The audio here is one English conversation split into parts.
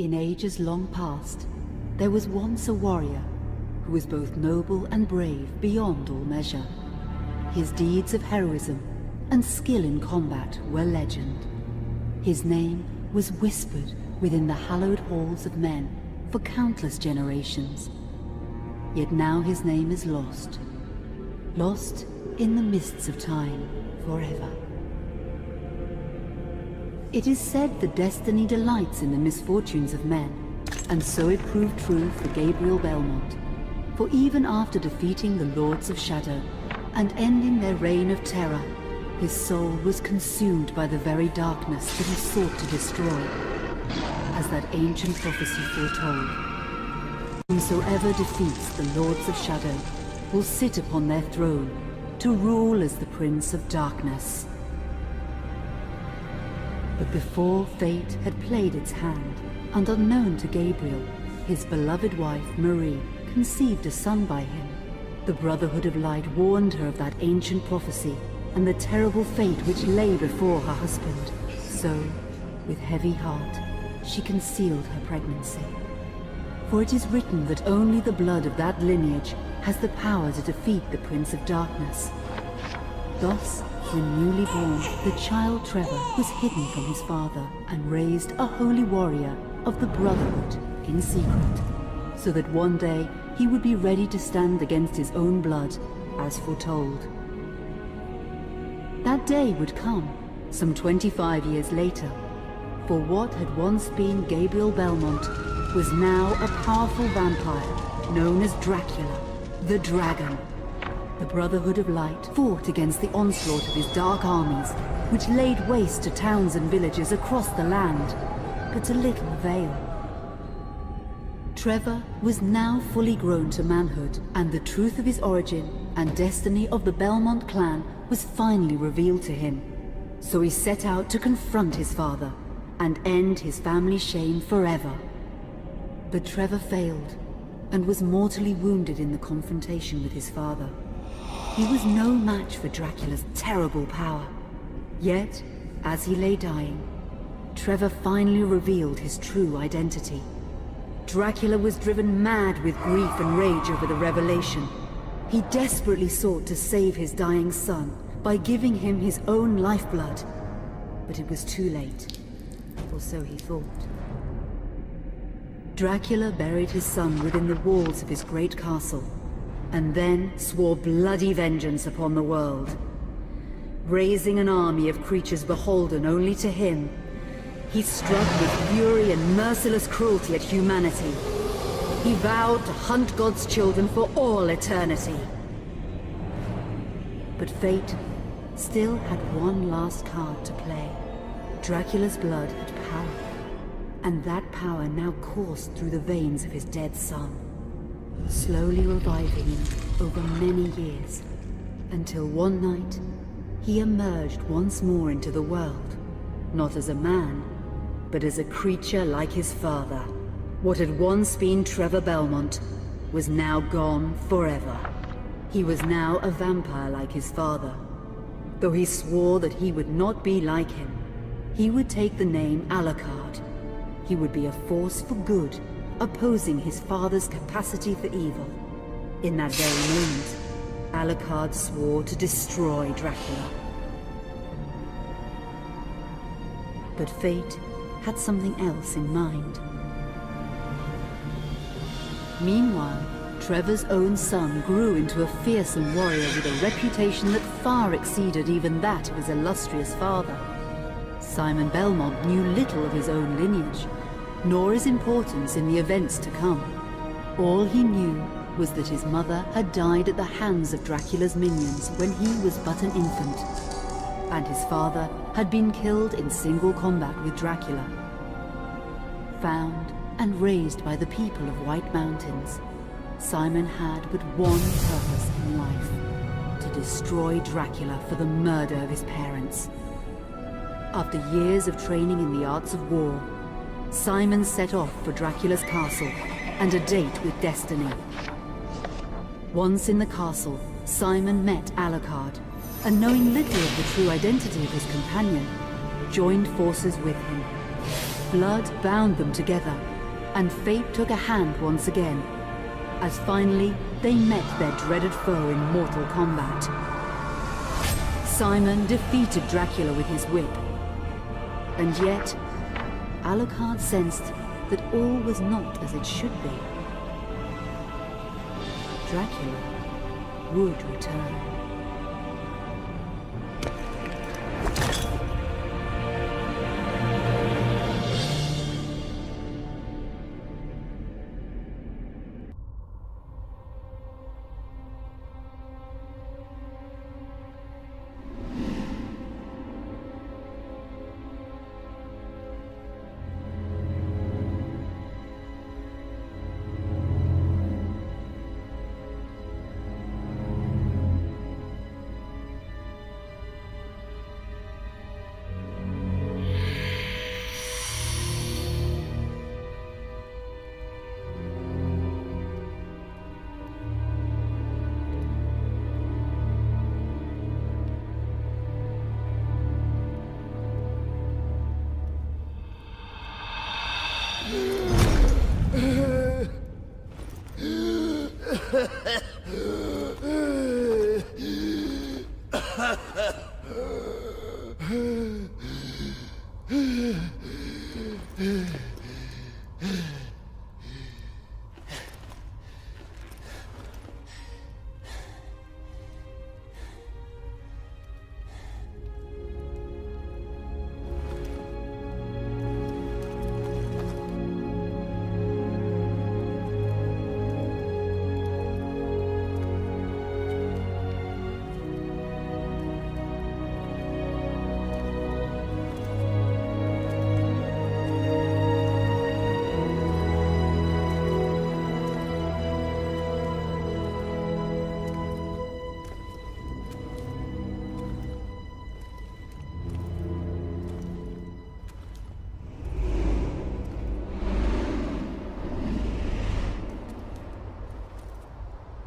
In ages long past, there was once a warrior who was both noble and brave beyond all measure. His deeds of heroism and skill in combat were legend. His name was whispered within the hallowed halls of men for countless generations. Yet now his name is lost. Lost in the mists of time forever. It is said that destiny delights in the misfortunes of men, and so it proved true for Gabriel Belmont. For even after defeating the Lords of Shadow and ending their reign of terror, his soul was consumed by the very darkness that he sought to destroy, as that ancient prophecy foretold. Whosoever defeats the Lords of Shadow will sit upon their throne to rule as the Prince of Darkness. But before fate had played its hand, and unknown to Gabriel, his beloved wife Marie conceived a son by him. The Brotherhood of Light warned her of that ancient prophecy and the terrible fate which lay before her husband. So, with heavy heart, she concealed her pregnancy. For it is written that only the blood of that lineage has the power to defeat the Prince of Darkness. Thus, when newly born, the child Trevor was hidden from his father and raised a holy warrior of the Brotherhood in secret, so that one day he would be ready to stand against his own blood, as foretold. That day would come, some 25 years later, for what had once been Gabriel Belmont was now a powerful vampire known as Dracula, the Dragon. The Brotherhood of Light fought against the onslaught of his dark armies, which laid waste to towns and villages across the land, but to little avail. Trevor was now fully grown to manhood, and the truth of his origin and destiny of the Belmont clan was finally revealed to him. So he set out to confront his father and end his family's shame forever. But Trevor failed and was mortally wounded in the confrontation with his father. He was no match for Dracula's terrible power. Yet, as he lay dying, Trevor finally revealed his true identity. Dracula was driven mad with grief and rage over the revelation. He desperately sought to save his dying son by giving him his own lifeblood. But it was too late, or so he thought. Dracula buried his son within the walls of his great castle, and then swore bloody vengeance upon the world. Raising an army of creatures beholden only to him, he struck with fury and merciless cruelty at humanity. He vowed to hunt God's children for all eternity. But fate still had one last card to play. Dracula's blood had power, and that power now coursed through the veins of his dead son, slowly reviving him over many years, until one night he emerged once more into the world, not as a man, but as a creature like his father. What had once been Trevor Belmont was now gone forever. He was now a vampire like his father. Though he swore that he would not be like him, he would take the name Alucard. He would be a force for good, opposing his father's capacity for evil. In that very moment, Alucard swore to destroy Dracula. But fate had something else in mind. Meanwhile, Trevor's own son grew into a fearsome warrior with a reputation that far exceeded even that of his illustrious father. Simon Belmont knew little of his own lineage, nor his importance in the events to come. All he knew was that his mother had died at the hands of Dracula's minions when he was but an infant, and his father had been killed in single combat with Dracula. Found and raised by the people of White Mountains, Simon had but one purpose in life: to destroy Dracula for the murder of his parents. After years of training in the arts of war, Simon set off for Dracula's castle and a date with destiny. Once in the castle, Simon met Alucard, and knowing little of the true identity of his companion, joined forces with him. Blood bound them together, and fate took a hand once again, as finally they met their dreaded foe in mortal combat. Simon defeated Dracula with his whip, and yet Alucard sensed that all was not as it should be. Dracula would return.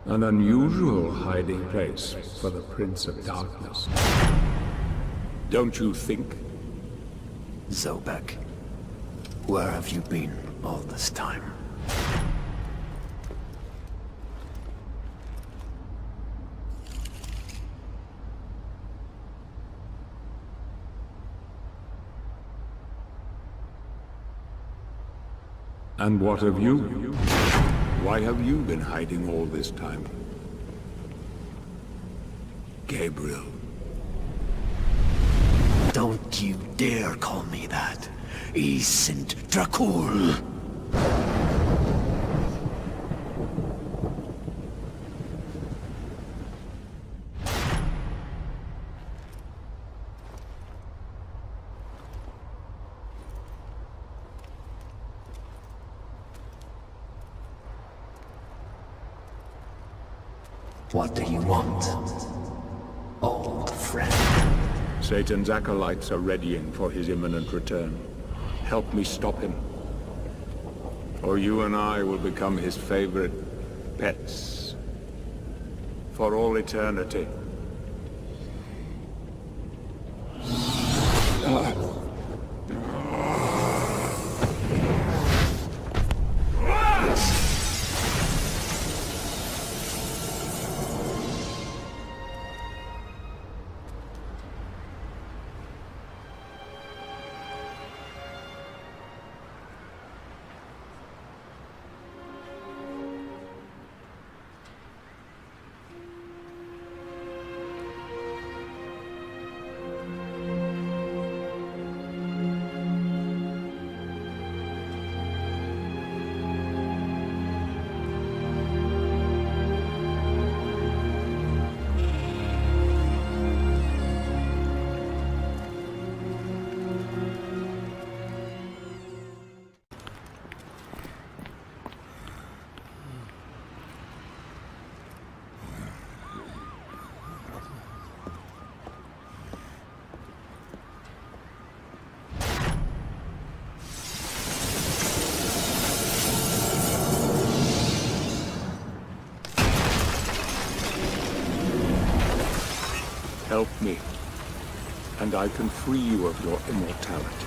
An unusual hiding place for the Prince of Darkness. Don't you think? Zobek, where have you been all this time? And what of you? Why have you been hiding all this time? Gabriel. Don't you dare call me that. I sind Dracul. What do you want, old friend? Satan's acolytes are readying for his imminent return. Help me stop him, or you and I will become his favorite pets for all eternity. Help me, and I can free you of your immortality.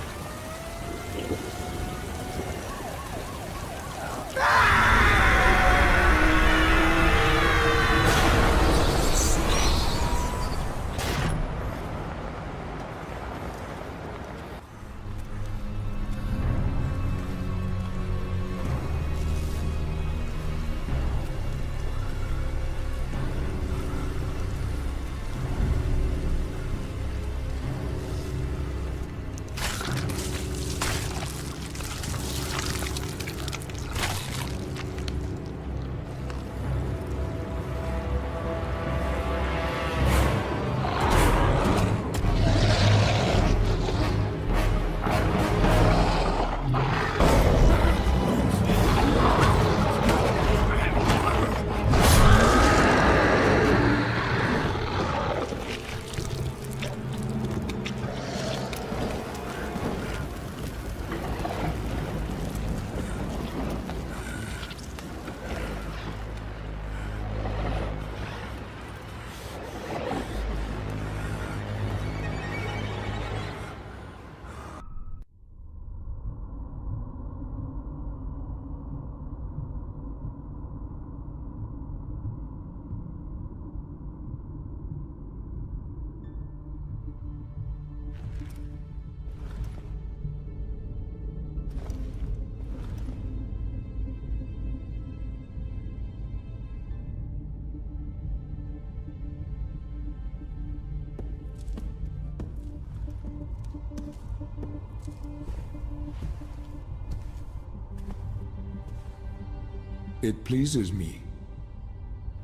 It pleases me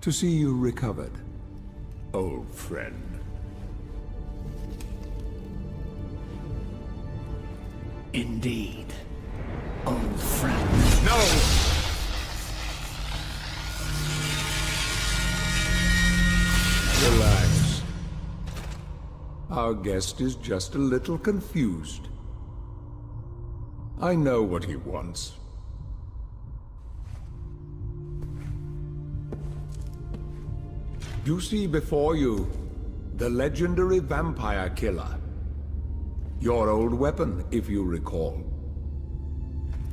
to see you recovered, old friend. Indeed, old friend. No! Relax. Our guest is just a little confused. I know what he wants. You see before you the legendary vampire killer. Your old weapon, if you recall.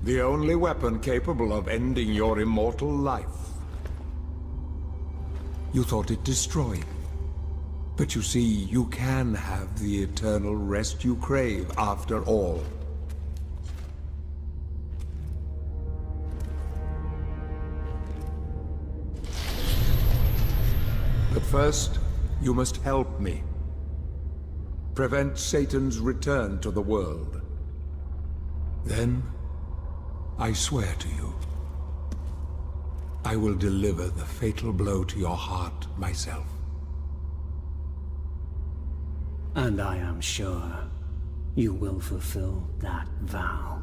The only weapon capable of ending your immortal life. You thought it destroyed. But you see, you can have the eternal rest you crave after all. But first, you must help me. Prevent Satan's return to the world. Then, I swear to you, I will deliver the fatal blow to your heart myself. And I am sure you will fulfill that vow.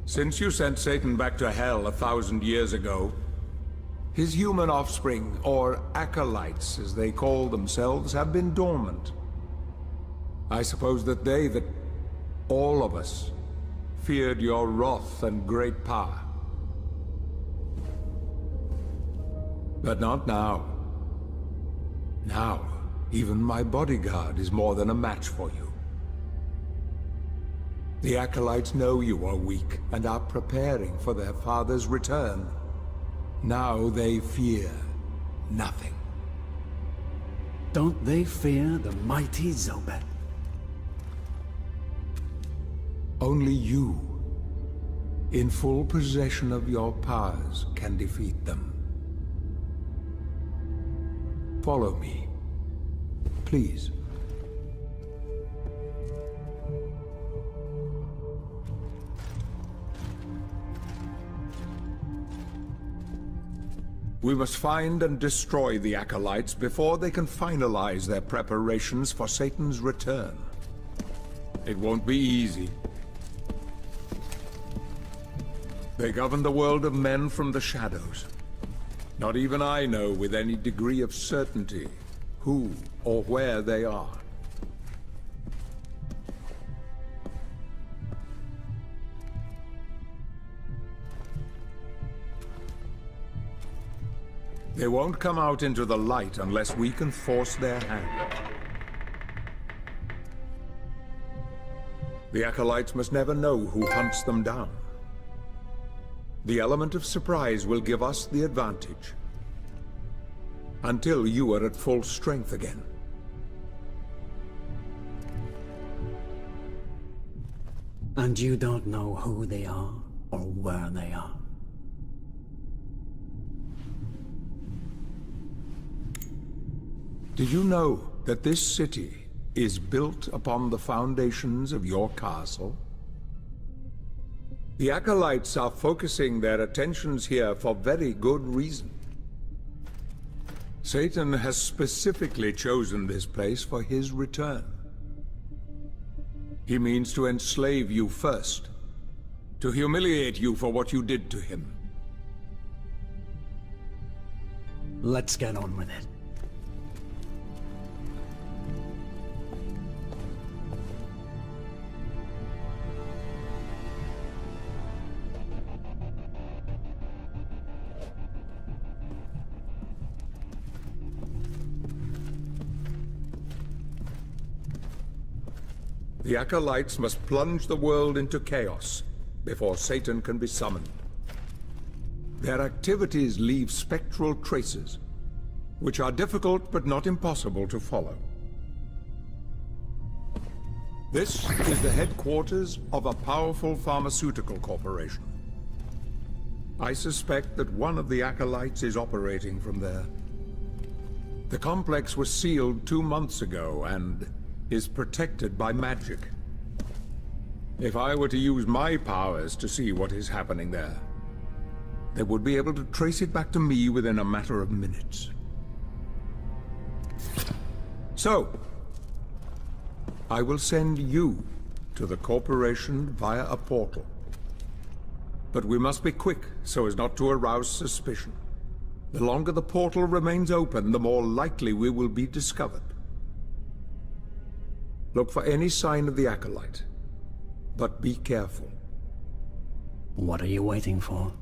Since you sent Satan back to hell 1,000 years ago, his human offspring, or acolytes as they call themselves, have been dormant. I suppose that all of us, feared your wrath and great power. But not now. Now, even my bodyguard is more than a match for you. The acolytes know you are weak and are preparing for their father's return. Now they fear nothing. Don't they fear the mighty Zobek? Only you, in full possession of your powers, can defeat them. Follow me, please. We must find and destroy the acolytes before they can finalize their preparations for Satan's return. It won't be easy. They govern the world of men from the shadows. Not even I know with any degree of certainty who or where they are. They won't come out into the light unless we can force their hand. The acolytes must never know who hunts them down. The element of surprise will give us the advantage. Until you are at full strength again. And you don't know who they are or where they are. Did you know that this city is built upon the foundations of your castle? The acolytes are focusing their attentions here for very good reason. Satan has specifically chosen this place for his return. He means to enslave you first, to humiliate you for what you did to him. Let's get on with it. The acolytes must plunge the world into chaos before Satan can be summoned. Their activities leave spectral traces, which are difficult but not impossible to follow. This is the headquarters of a powerful pharmaceutical corporation. I suspect that one of the acolytes is operating from there. The complex was sealed 2 months ago, and is protected by magic. If I were to use my powers to see what is happening there, they would be able to trace it back to me within a matter of minutes. So, I will send you to the corporation via a portal. But we must be quick so as not to arouse suspicion. The longer the portal remains open, the more likely we will be discovered. Look for any sign of the Acolyte, but be careful. What are you waiting for?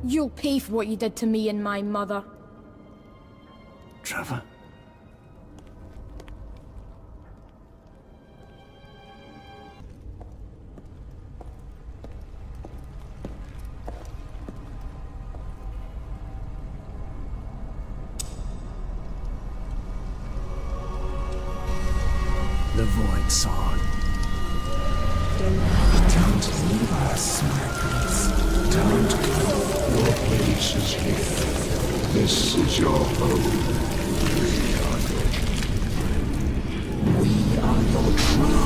You'll pay for what you did to me and my mother. Trevor? The Void Sword. Don't leave us, Magnus. Don't go. Your place is here. This is your home. We are your true.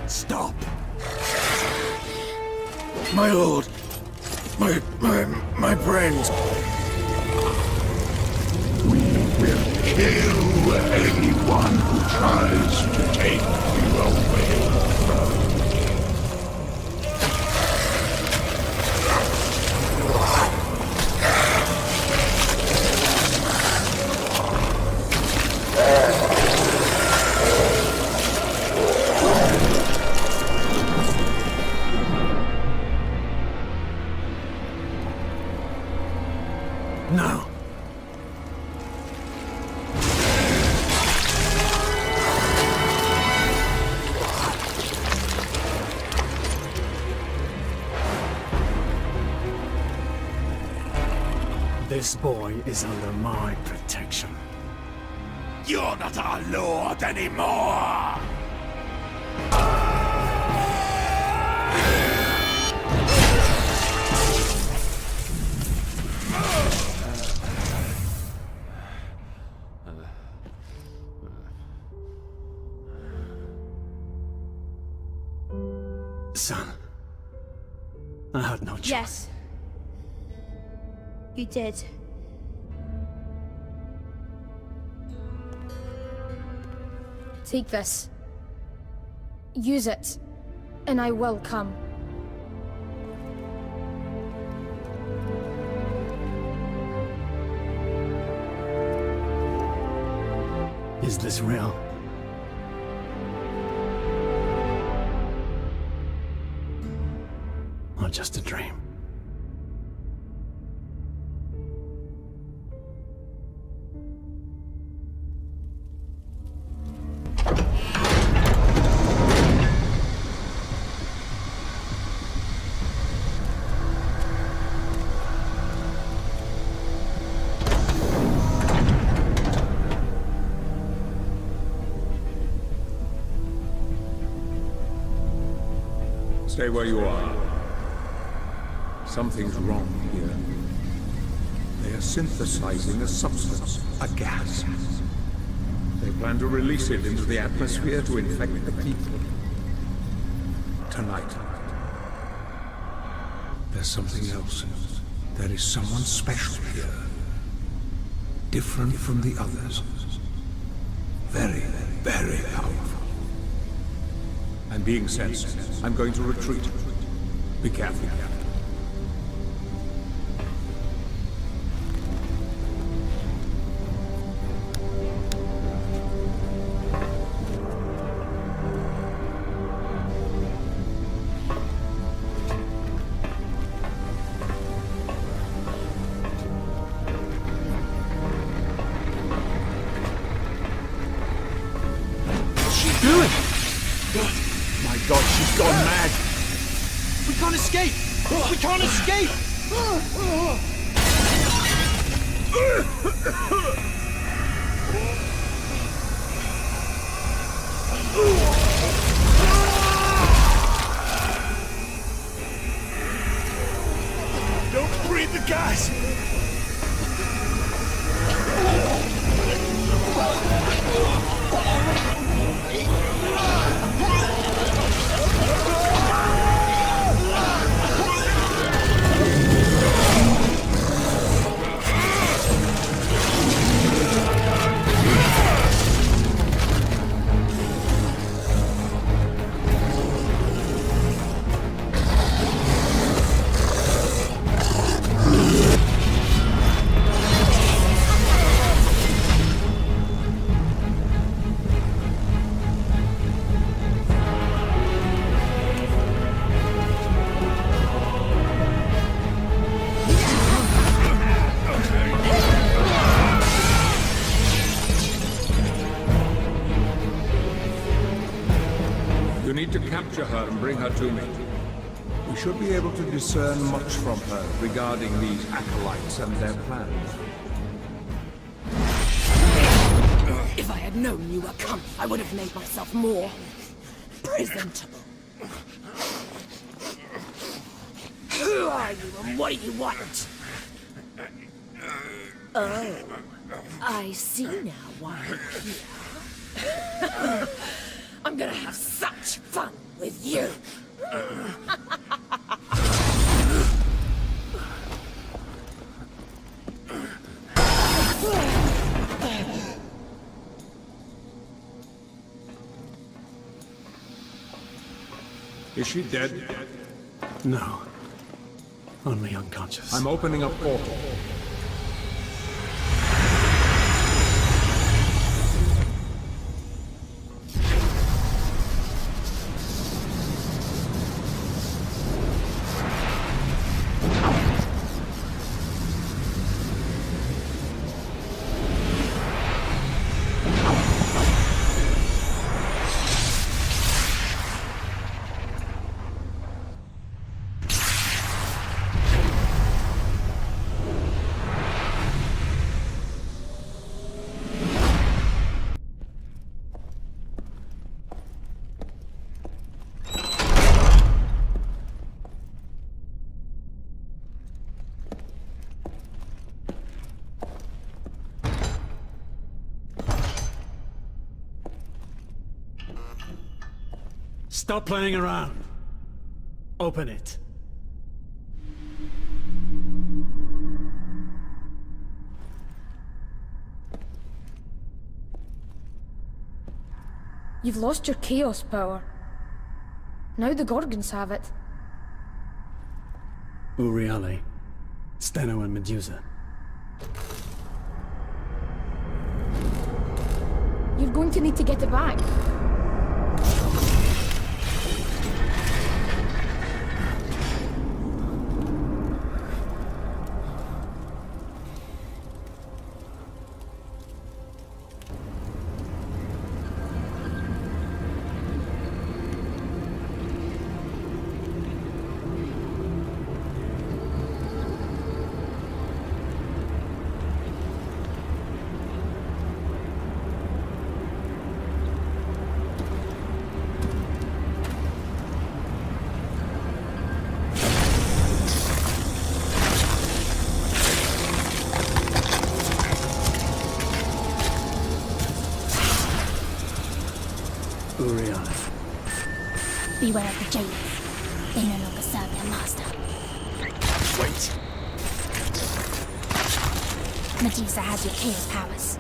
Stop! My lord! My friends! We will kill anyone who tries to take you away from me. No. This boy is under my protection. You're not our lord anymore! Son, I had no choice. Yes. You did. Take this. Use it, and I will come. Is this real? Or just a dream? Stay where you are. Something's wrong here. They are synthesizing a substance, a gas. They plan to release it into the atmosphere to infect the people. Tonight. There's something else. There is someone special here. Different from the others. Very, very powerful. I'm being sensed. I'm going to retreat. Be careful. What's she doing? My God, she's gone mad! We can't escape! We can't escape! Don't breathe the gas! You need to capture her and bring her to me. We should be able to discern much from her regarding these acolytes and their plans. If I had known you were coming, I would have made myself more presentable. Who are you and what do you want? Oh, I see now why you're here. I'm gonna have such fun with you. Is she dead? No. Only unconscious. I'm opening a portal. Stop playing around. Open it. You've lost your chaos power. Now the Gorgons have it. Uriale, Steno and Medusa. You're going to need to get it back. Beware of the jailers. They no longer serve their master. Wait. Medusa has your chaos powers.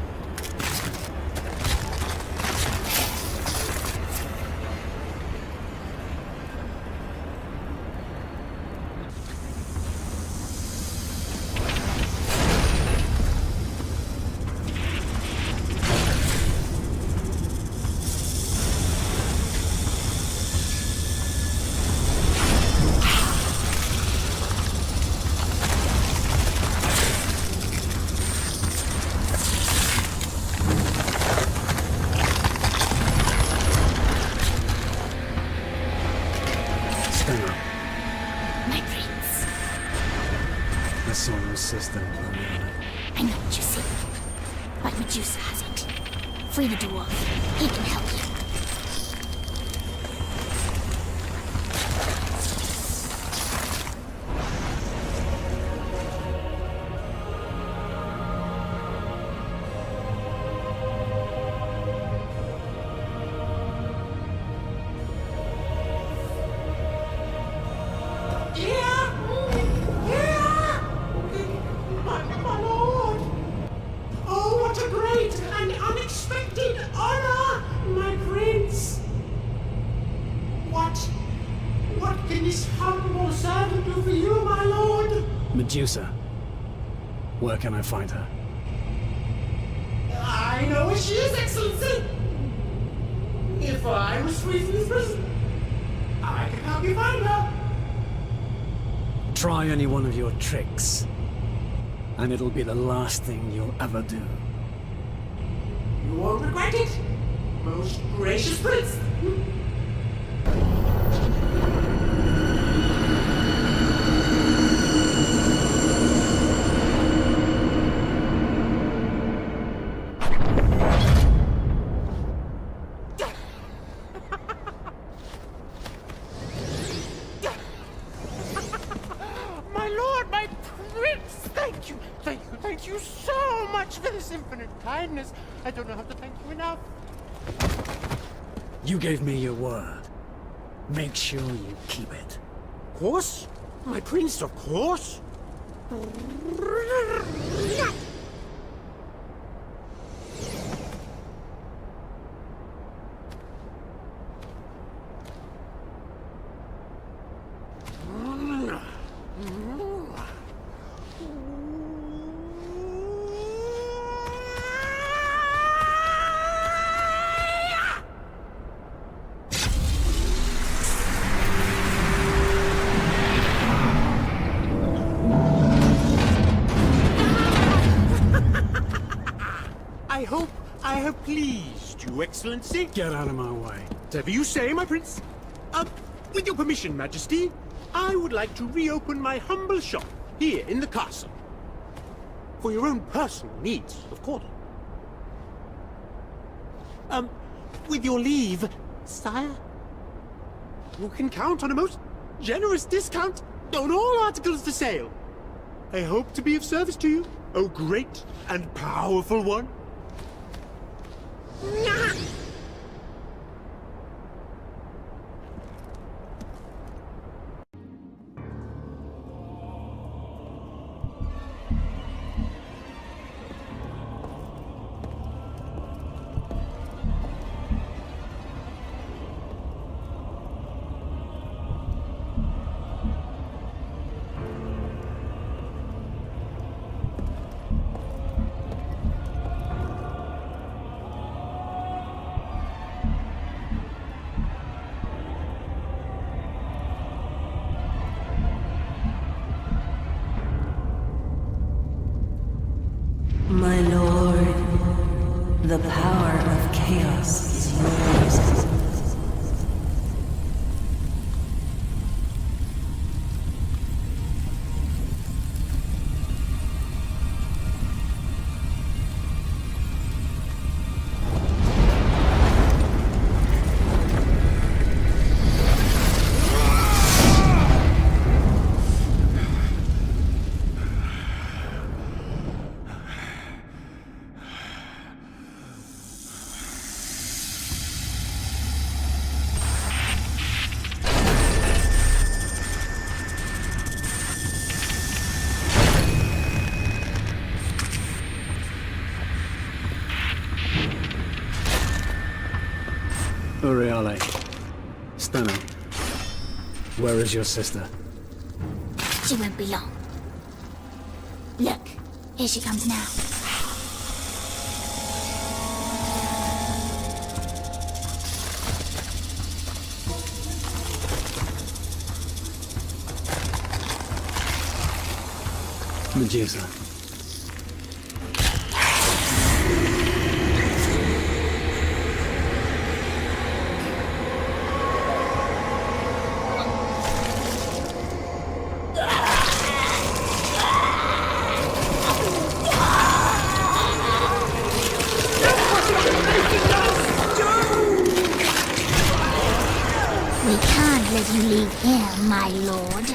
My prince. The solar system, Uriale. I know what you see. But Medusa has it. Free the dwarf. He can help you. My lord! Oh, what a great and unexpected honor, my prince! What can this humble servant do for you, my lord? Medusa. Where can I find her? I know where she is, Excellency! If I was free from this prison, I could help you find her. Try any one of your tricks, and it'll be the last thing you'll ever do. You won't regret it, most gracious prince. My lord, my prince, thank you so much for this infinite kindness. I don't know how to thank you enough. You gave me your word. Make sure you keep it. Of course, my prince, of course. I have pleased you, Excellency. Get out of my way. Whatever you say, my prince. With your permission, Majesty, I would like to reopen my humble shop here in the castle. For your own personal needs, of course. With your leave, sire, you can count on a most generous discount on all articles for sale. I hope to be of service to you, O great and powerful one. My lord, the power of chaos is yours. Uriale. Steno. Where is your sister? She won't be long. Look, here she comes now. Medusa. We can't let you leave here, my lord.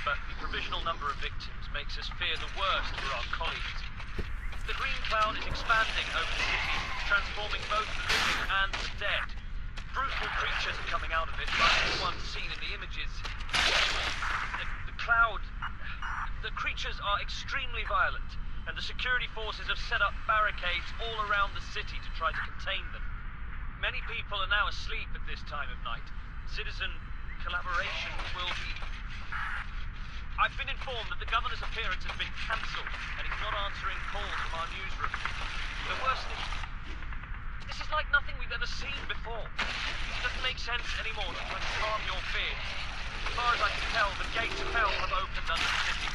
but the provisional number of victims makes us fear the worst for our colleagues. The green cloud is expanding over the city, transforming both the living and the dead. Brutal creatures are coming out of it, like the ones seen in the images. The creatures are extremely violent, and the security forces have set up barricades all around the city to try to contain them. Many people are now asleep at this time of night. Citizen collaboration will be... I've been informed that the governor's appearance has been cancelled, and he's not answering calls from our newsroom. The worst is... this is like nothing we've ever seen before. It doesn't make sense anymore to try to calm your fears. As far as I can tell, the gates of hell have opened under the city.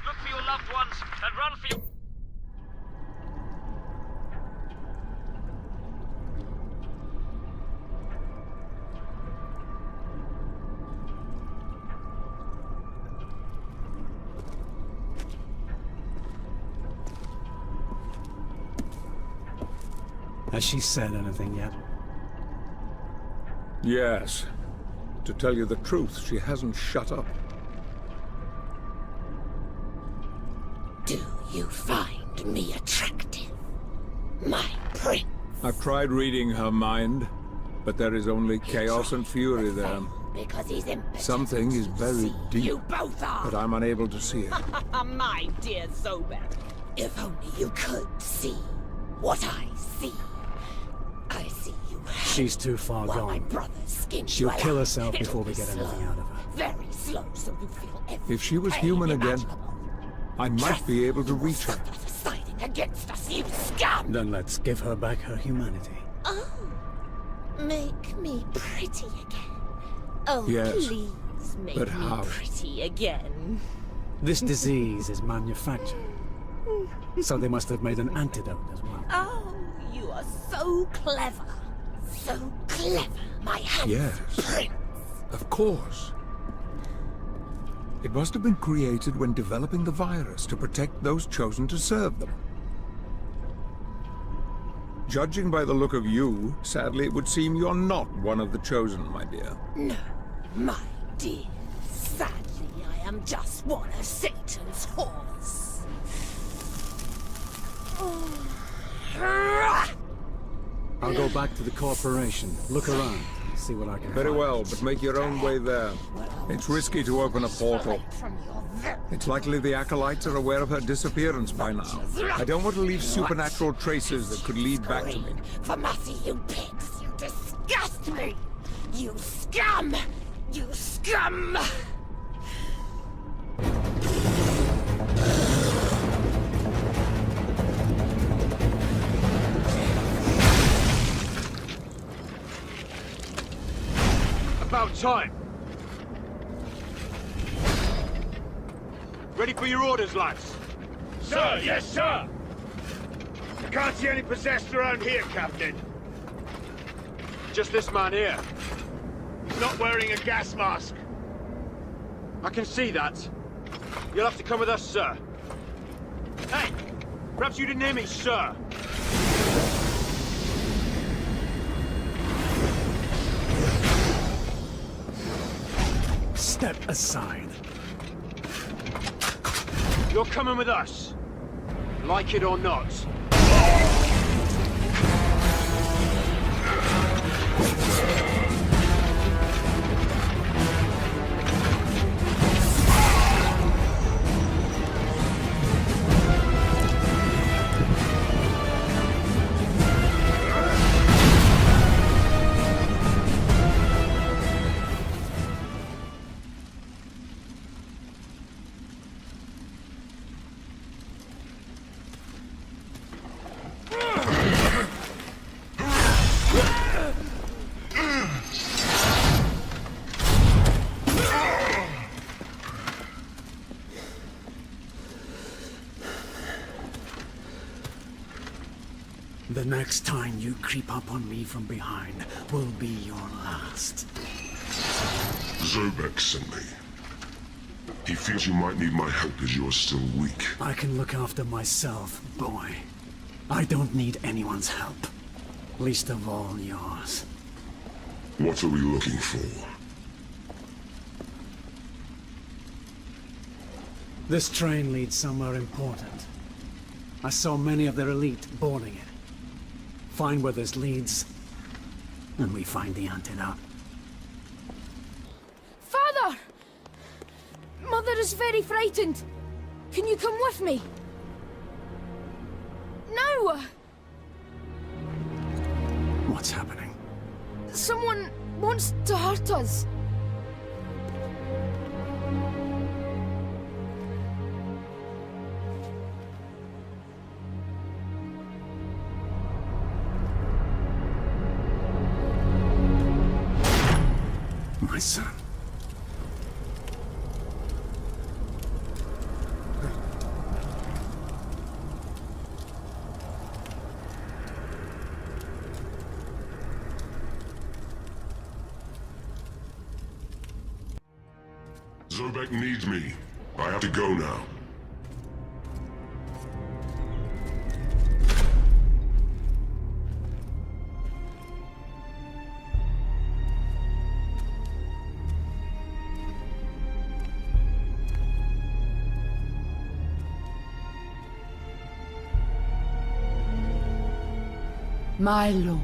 Look for your loved ones, and run for your... Has she said anything yet? Yes. To tell you the truth, she hasn't shut up. Do you find me attractive, my prince? I've tried reading her mind, but there is only chaos and fury there. Because he's impotent. Something is buried deep, You both are. but I'm unable to see it. My dear Zobek, if only you could see what I see. I see you. She's too far while my gone. brother's skin She'll swell kill up. herself It'll before we be get anything slow, out of her. Very slow, so you feel every If she was pain human again, imaginable. I might Trust be able to you will reach her. stop siding against us, you scum! Then let's give her back her humanity. Oh, make me pretty again. Oh, Yes, please make but me how? pretty again. This disease is manufactured, so they must have made an antidote as well. Oh, you are so clever. So clever, my handsome Yes. prince. Of course. It must have been created when developing the virus to protect those chosen to serve them. Judging by the look of you, sadly it would seem you're not one of the chosen, my dear. No, my dear. Sadly, I am just one of Satan's horse. I'll go back to the corporation, look around, see what I can Very find. well, but make your own way there. It's risky to open a portal. It's likely the Acolytes are aware of her disappearance by now. I don't want to leave supernatural traces that could lead back to me. For mercy, you pigs! You disgust me! You scum! You scum! About time. Ready for your orders, lads? Sir, yes, sir! I can't see any possessed around here, Captain. Just this man here. He's not wearing a gas mask. I can see that. You'll have to come with us, sir. Hey! Perhaps you didn't hear me, sir. Step aside. You're coming with us. Like it or not. The next time you creep up on me from behind will be your last. Zobek sent me. He feels you might need my help as you're still weak. I can look after myself, boy. I don't need anyone's help. Least of all yours. What are we looking for? This train leads somewhere important. I saw many of their elite boarding it. Find where this leads, and we find the antidote. Father! Mother is very frightened. Can you come with me? No! What's happening? Someone wants to hurt us. My son. Zobek needs me. I have to go now. My lord.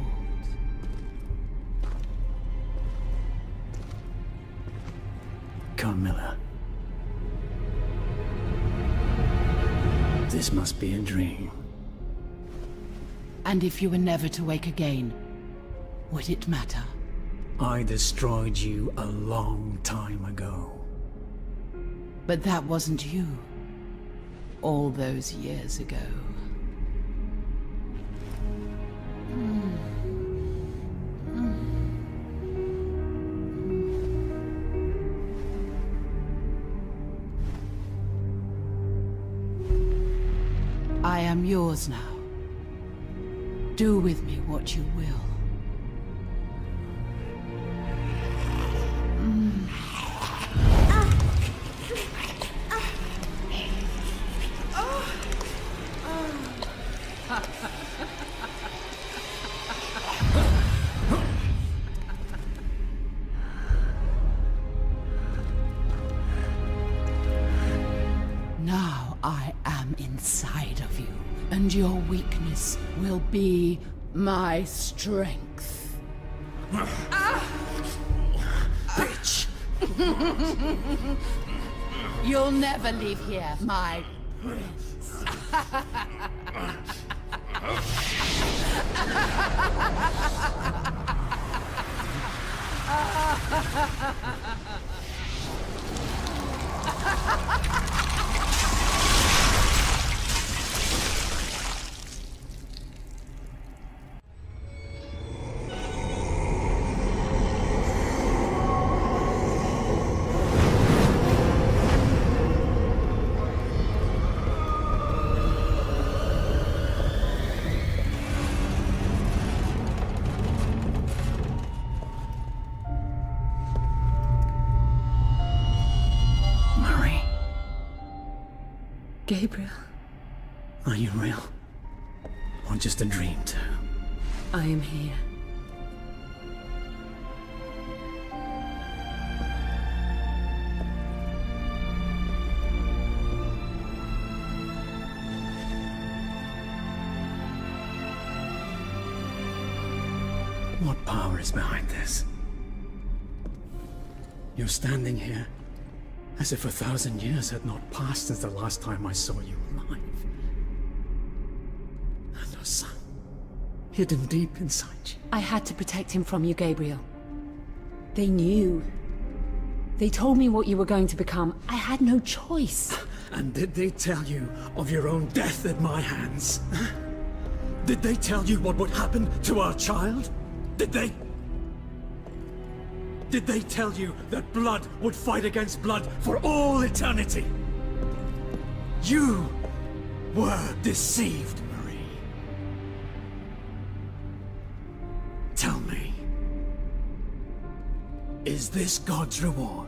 Carmilla. This must be a dream. And if you were never to wake again, would it matter? I destroyed you a long time ago. But that wasn't you. All those years ago. I am yours now. Do with me what you will. Now I am inside of you, and your weakness will be my strength. Bitch! You'll never leave here, my prince. Gabriel. Are you real? Or just a dream too? I am here. What power is behind this? You're standing here as if 1,000 years had not passed since the last time I saw you alive. And your son, hidden deep inside you. I had to protect him from you, Gabriel. They knew. They told me what you were going to become. I had no choice. And did they tell you of your own death at my hands? Did they tell you what would happen to our child? Did they? Did they tell you that blood would fight against blood for all eternity? You were deceived, Marie. Tell me, is this God's reward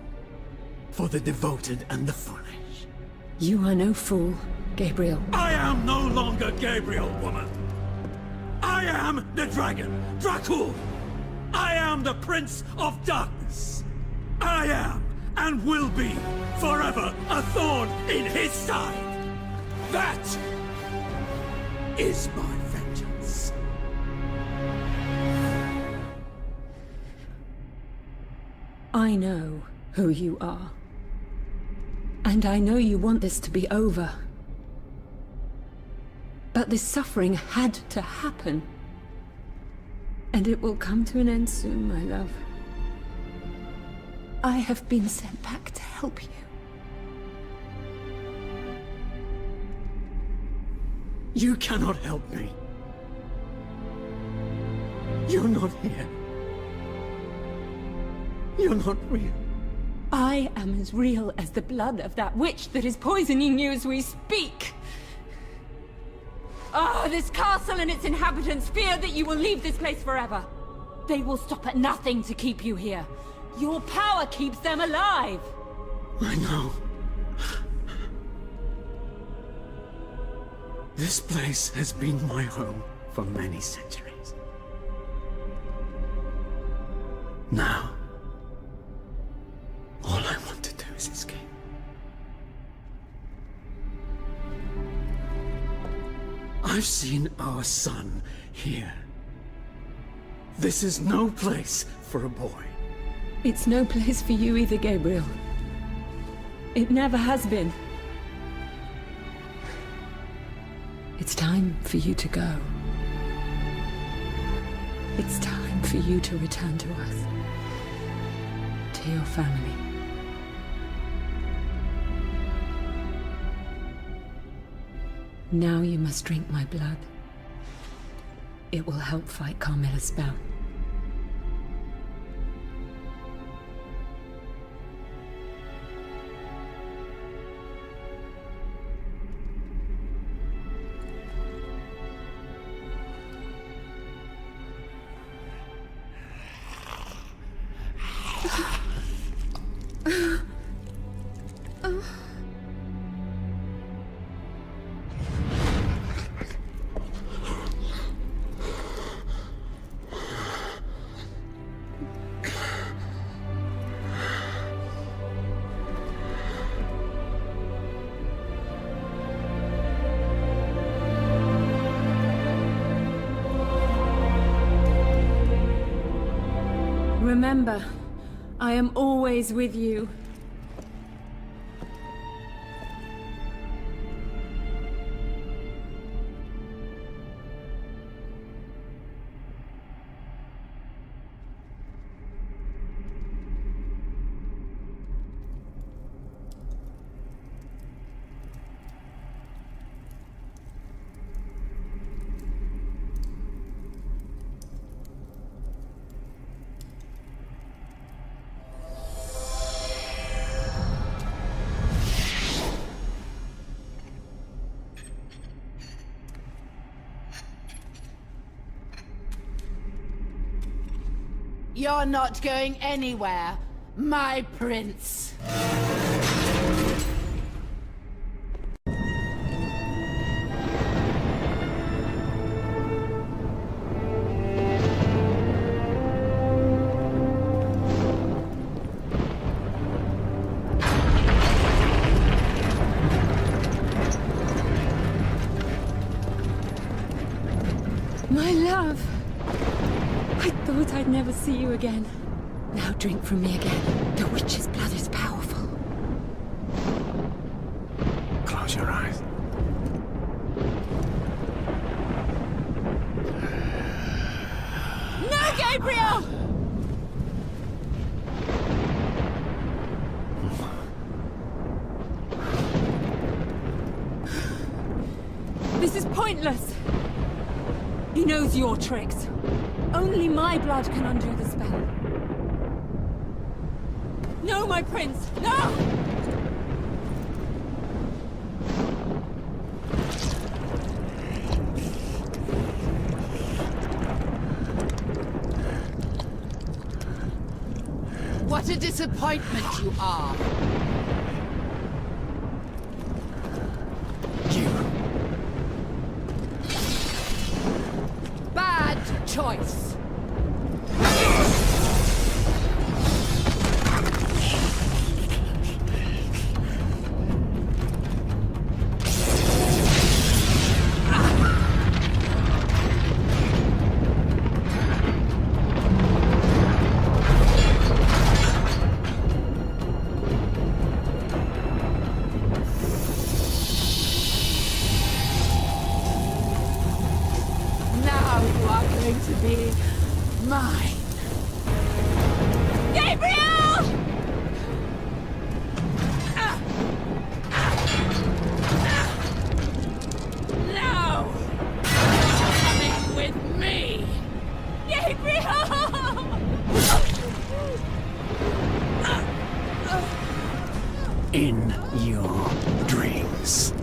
for the devoted and the foolish? You are no fool, Gabriel. I am no longer Gabriel, woman. I am the dragon, Dracul. I am the Prince of Darkness. I am, and will be, forever a thorn in his side. That is my vengeance. I know who you are. And I know you want this to be over. But this suffering had to happen. And it will come to an end soon, my love. I have been sent back to help you. You cannot help me. You're not here. You're not real. I am as real as the blood of that witch that is poisoning you as we speak. Ah, this castle and its inhabitants fear that you will leave this place forever. They will stop at nothing to keep you here. Your power keeps them alive. I know. This place has been my home for many centuries. Now, all I want to do is escape. I've seen our son here This is no place for a boy. It's no place for you either, Gabriel. It never has been. It's time for you to go. It's time for you to return to us. To your family. Now you must drink my blood. It will help fight Carmilla's spell. Remember, I am always with you. You're not going anywhere, my prince. My love! I thought I'd never see you again. Now drink from me again. The witch's blood is powerful. Close your eyes. No, Gabriel! This is pointless. He knows your tricks. Only my blood can undo the spell. No, my prince! No! What a disappointment you are. Bad choice. To be mine. Gabriel! No! You're coming with me! Gabriel! In your dreams.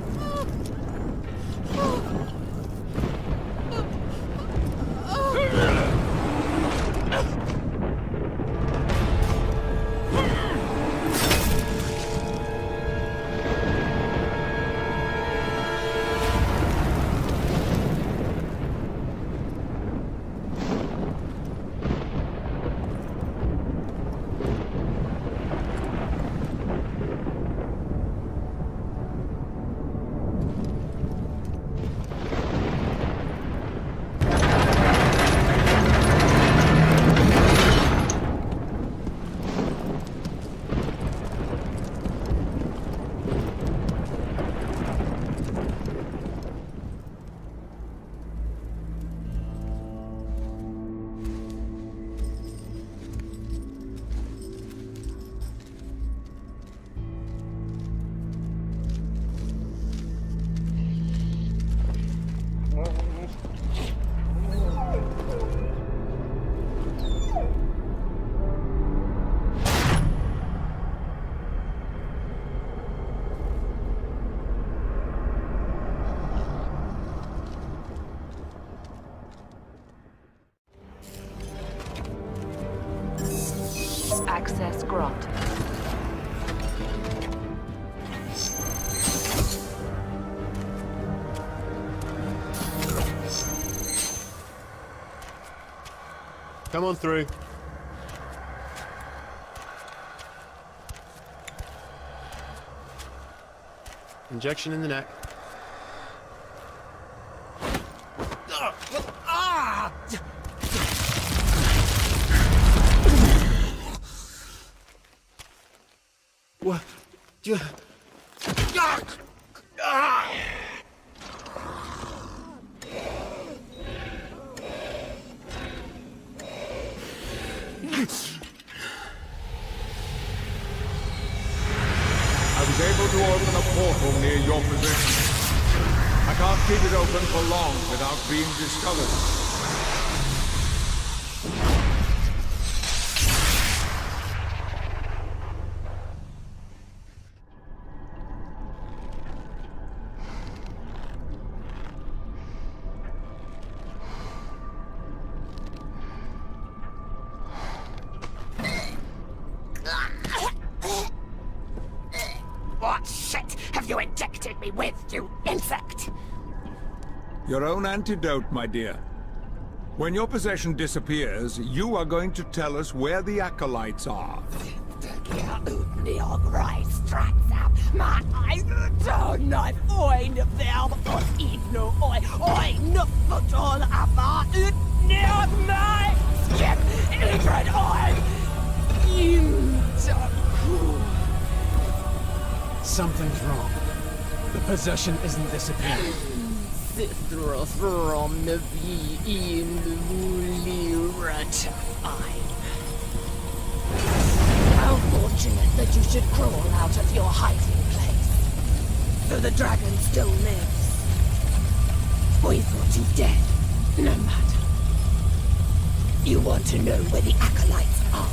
Come on through. Injection in the neck. What? I was able to open a portal near your position. I can't keep it open for long without being discovered. What shit have you injected me with, you insect? Your own antidote, my dear. When your possession disappears, you are going to tell us where the acolytes are. Something's wrong. The possession isn't disappearing. Citrus from the in How fortunate that you should crawl out of your hiding place. So the dragon still lives. We thought you dead. No matter. You want to know where the acolytes are?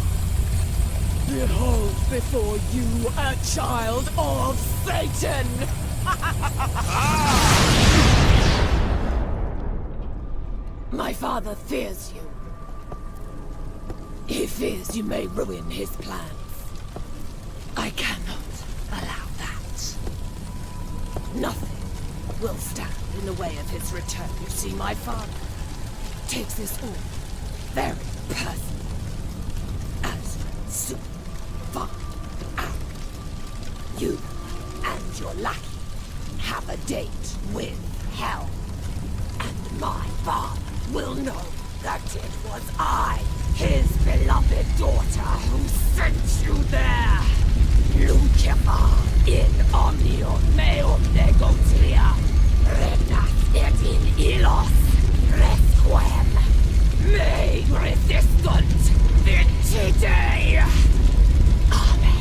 Behold before you a child of Satan! My father fears you. He fears you may ruin his plans. I cannot allow that. Nothing will stand in the way of his return. You see, my father takes this all very personally. As soon find out you and your lackey have a date with hell, and my father will know that it was I, his beloved daughter, who sent you there. Lucifer in omnium meum negotia, regnat et in illos resquem, me resistant vincite. Amen.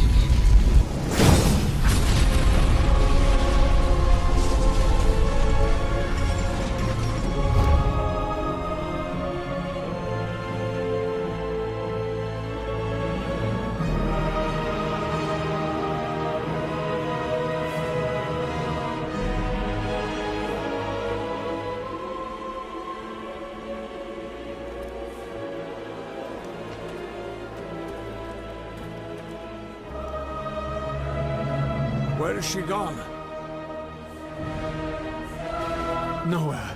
Where has she gone? Nowhere.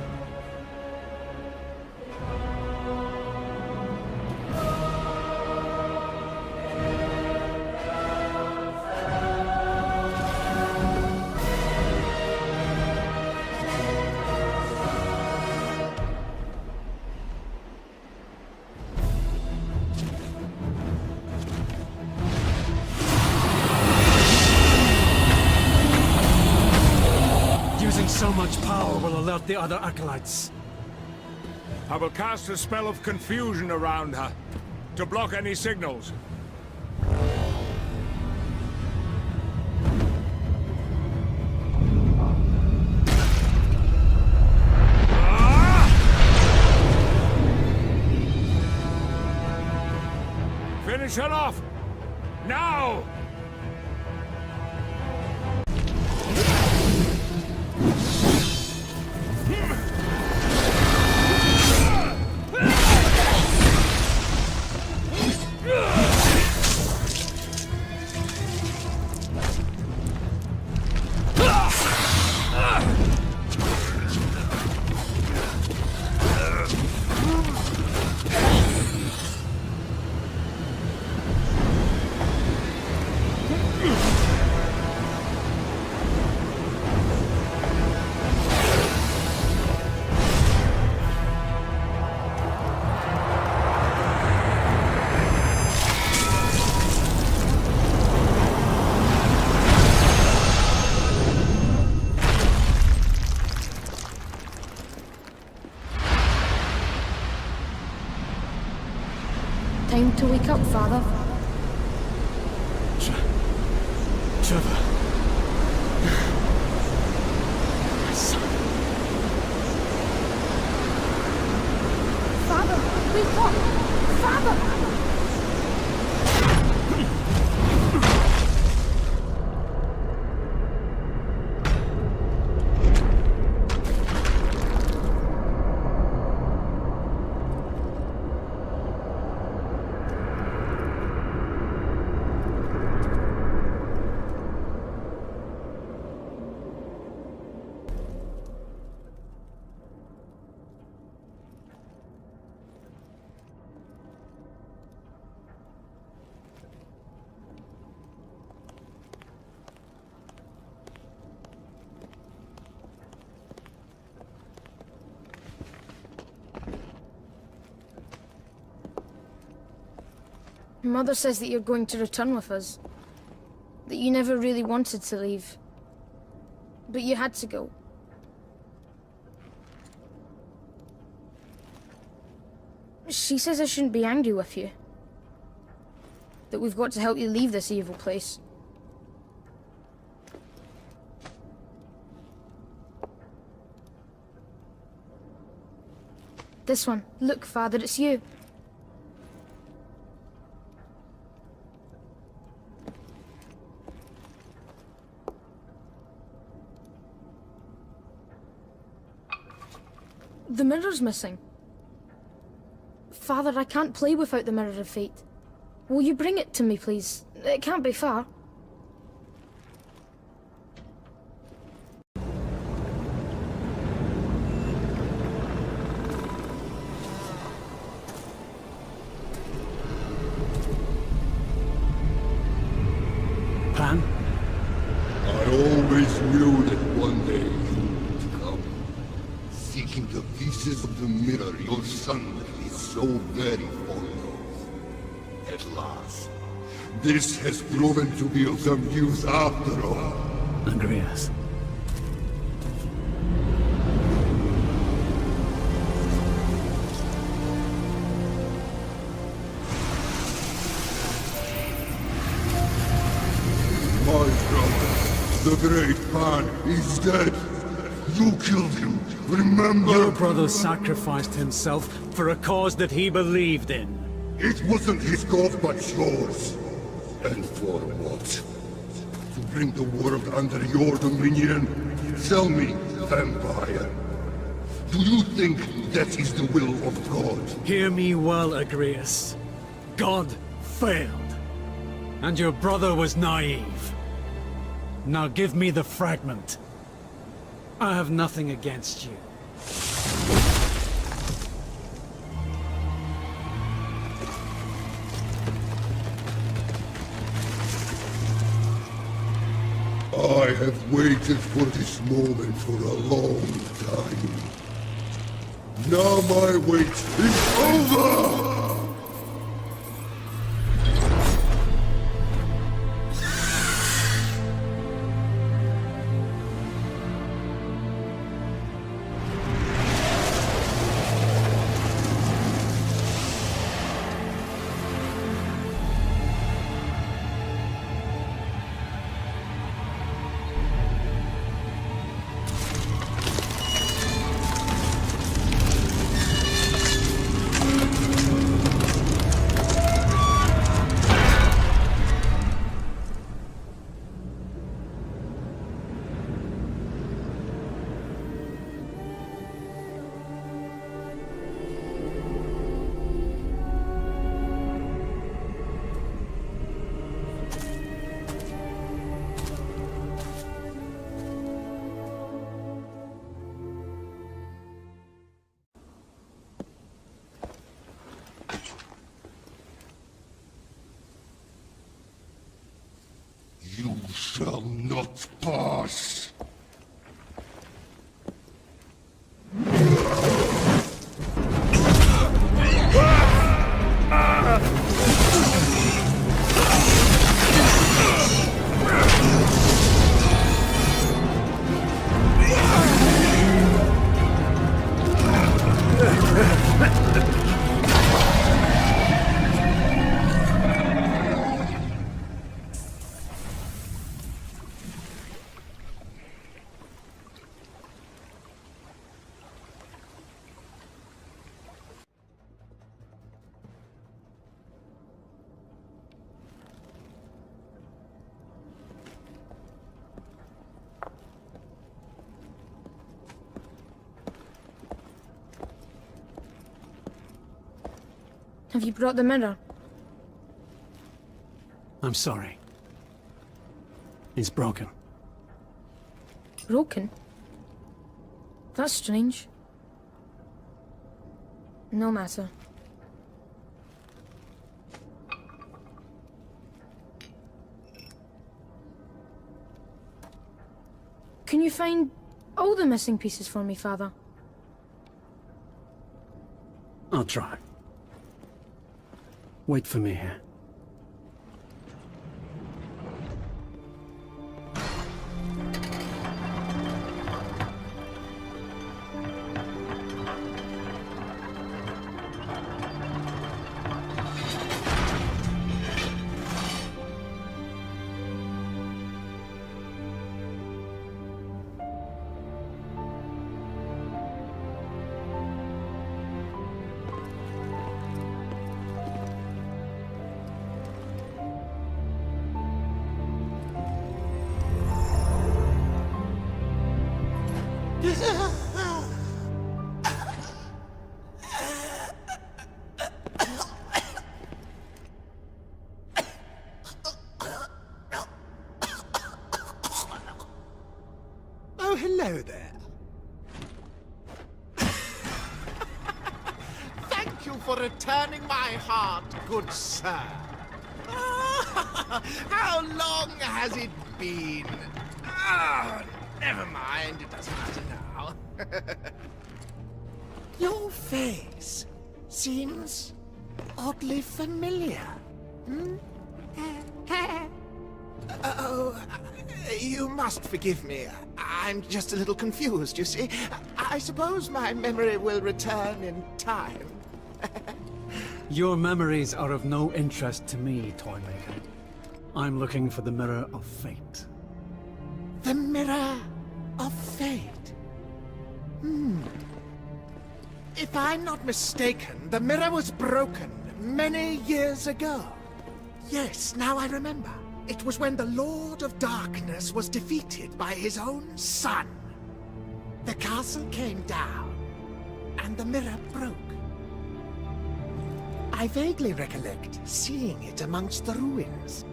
So much power will alert the other acolytes. I will cast a spell of confusion around her to block any signals. Finish her off! Now! Time to wake up, Father. Trevor. My son. Father, wake up! Father! Mother says that you're going to return with us. That you never really wanted to leave. But you had to go. She says I shouldn't be angry with you. That we've got to help you leave this evil place. This one. Look, Father, it's you. The mirror's missing. Father, I can't play without the Mirror of Fate. Will you bring it to me, please? It can't be far. Pan? I always knew that one day you would come. Seeking the pieces of the mirror your son is so very fond of. At last, this has proven to be of some use after all. Andreas. My brother, the great Pan, is dead. You killed him, remember? Your brother sacrificed himself for a cause that he believed in. It wasn't his cause, but yours. And for what? To bring the world under your dominion? Tell me, vampire. Do you think that is the will of God? Hear me well, Agrias. God failed. And your brother was naive. Now give me the fragment. I have nothing against you. I have waited for this moment for a long time. Now my wait is over! shall not pass. Have you brought the mirror? I'm sorry. It's broken. Broken? That's strange. No matter. Can you find all the missing pieces for me, Father? I'll try. Wait for me here. Oh, hello there. Thank you for returning my heart, good sir. How long has it been? Never mind, it doesn't matter now. Your face seems oddly familiar. Oh, you must forgive me. I'm just a little confused, you see. I suppose my memory will return in time. Your memories are of no interest to me, Toymaker. I'm looking for the Mirror of Fate. The Mirror of Fate? If I'm not mistaken, the mirror was broken many years ago. Yes, now I remember. It was when the Lord of Darkness was defeated by his own son. The castle came down, and the mirror broke. I vaguely recollect seeing it amongst the ruins.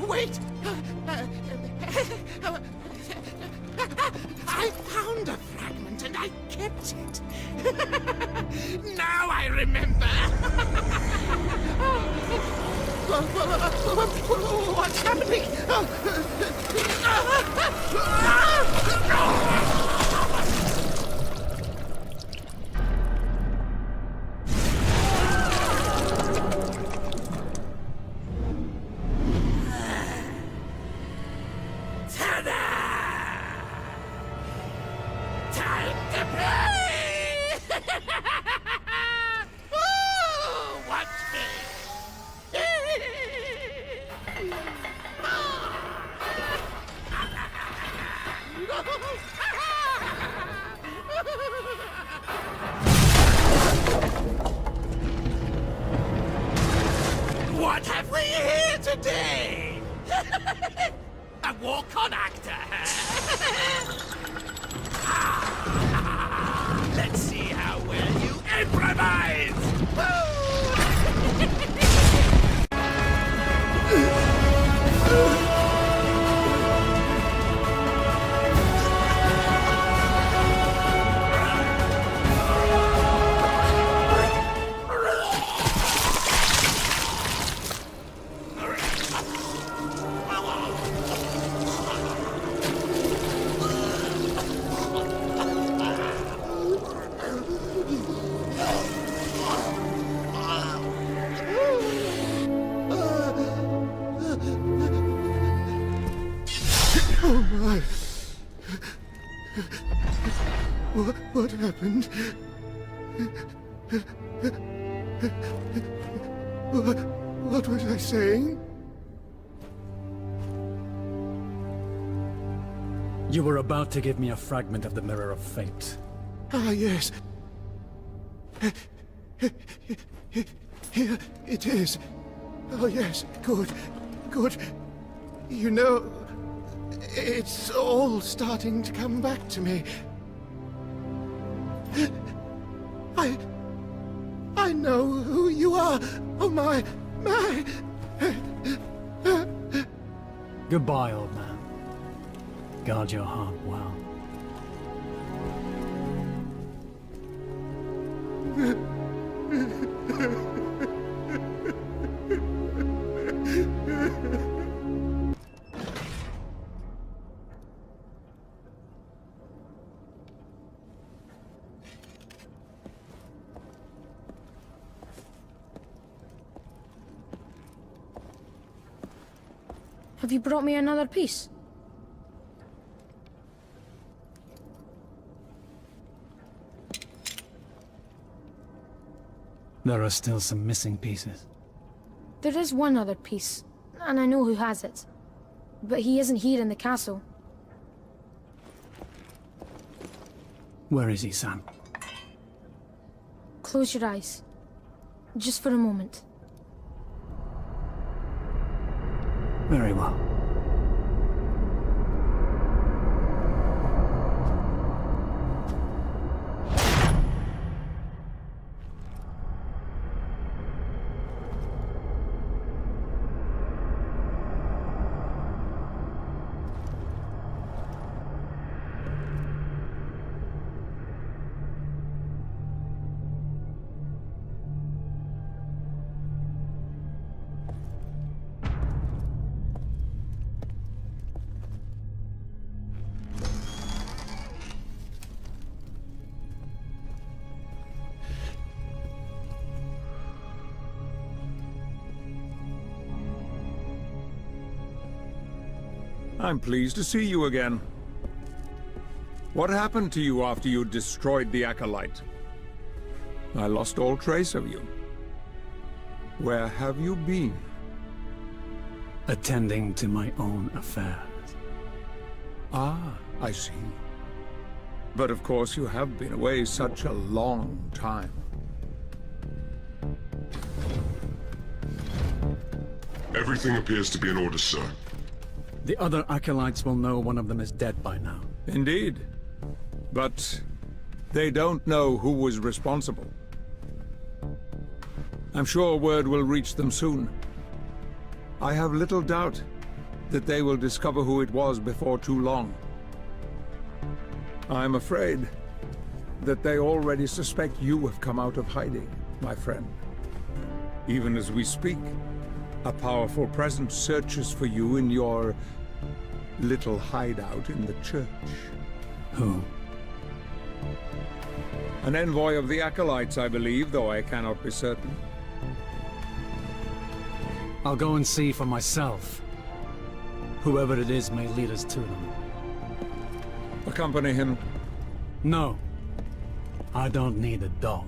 Wait! I found a fragment and I kept it. Now I remember. What's happening? What have we here today? A walk-on actor. Let's see how well you improvise. Oh my. What happened? What was I saying? You were about to give me a fragment of the Mirror of Fate. Ah, yes. Here it is. Oh, yes. Good. Good. You know, it's all starting to come back to me. I know who you are. Oh, my. Goodbye, old man. Guard your heart well. Have you brought me another piece? There are still some missing pieces. There is one other piece, and I know who has it. But he isn't here in the castle. Where is he, Sam? Close your eyes. Just for a moment. Very well. I'm pleased to see you again. What happened to you after you destroyed the Acolyte? I lost all trace of you. Where have you been? Attending to my own affairs. Ah, I see. But of course you have been away such a long time. Everything appears to be in order, sir. The other acolytes will know one of them is dead by now. Indeed. But they don't know who was responsible. I'm sure word will reach them soon. I have little doubt that they will discover who it was before too long. I'm afraid that they already suspect you have come out of hiding, my friend. Even as we speak, a powerful presence searches for you in your little hideout in the church. Who? An envoy of the Acolytes, I believe, though I cannot be certain. I'll go and see for myself. Whoever it is may lead us to them. Accompany him. No. I don't need a dog.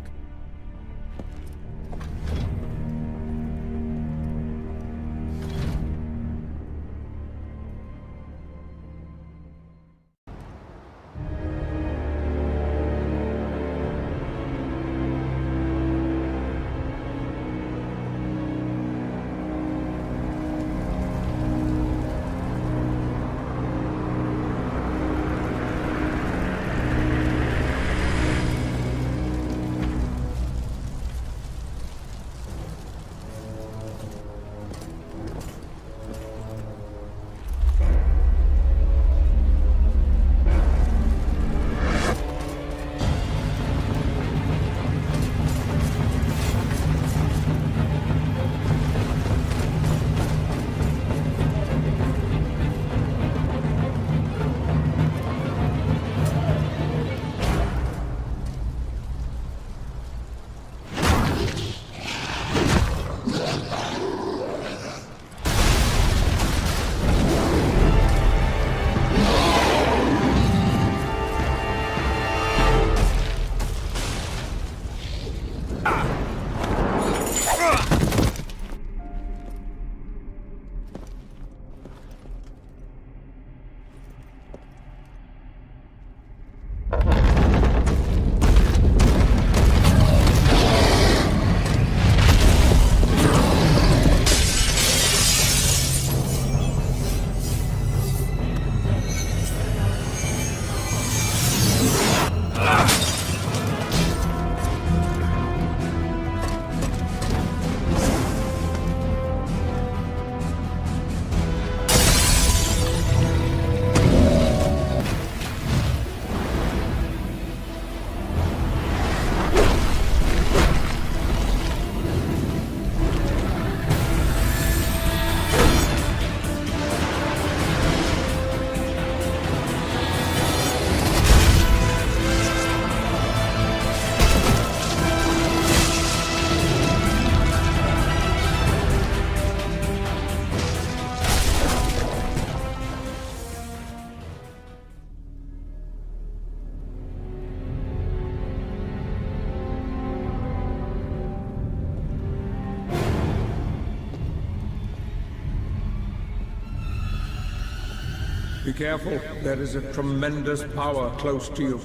Be careful. There is a tremendous power close to you.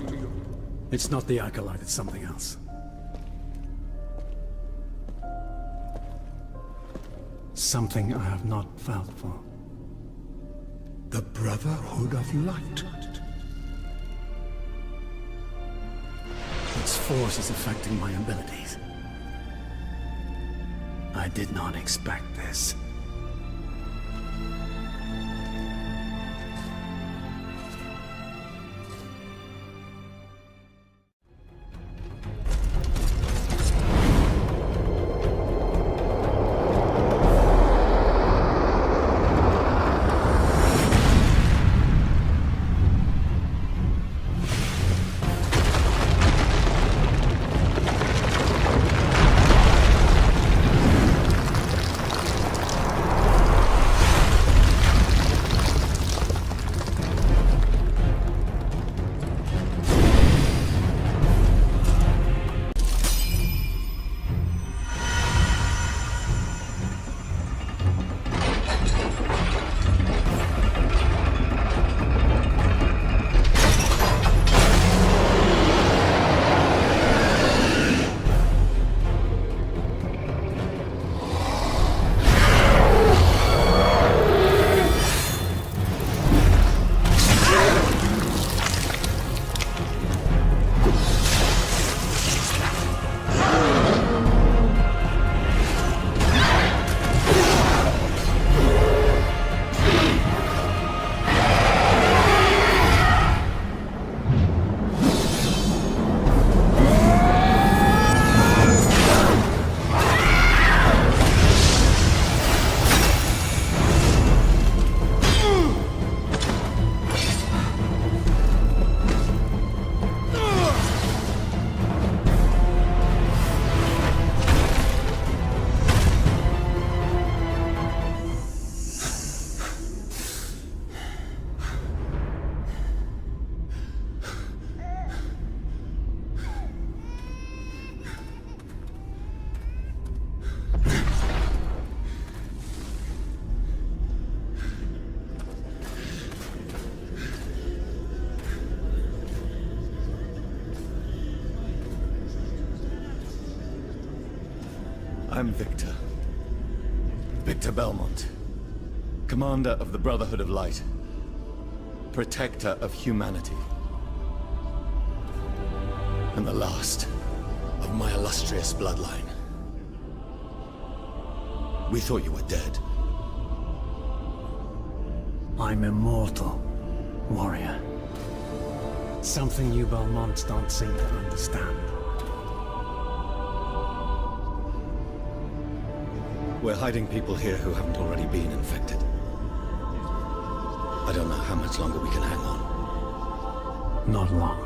It's not the Acolyte, it's something else. Something I have not felt for. The Brotherhood of Light. Its force is affecting my abilities. I did not expect this. I'm Victor. Victor Belmont. Commander of the Brotherhood of Light. Protector of humanity. And the last of my illustrious bloodline. We thought you were dead. I'm immortal, warrior. Something you Belmonts don't seem to understand. We're hiding people here who haven't already been infected. I don't know how much longer we can hang on. Not long.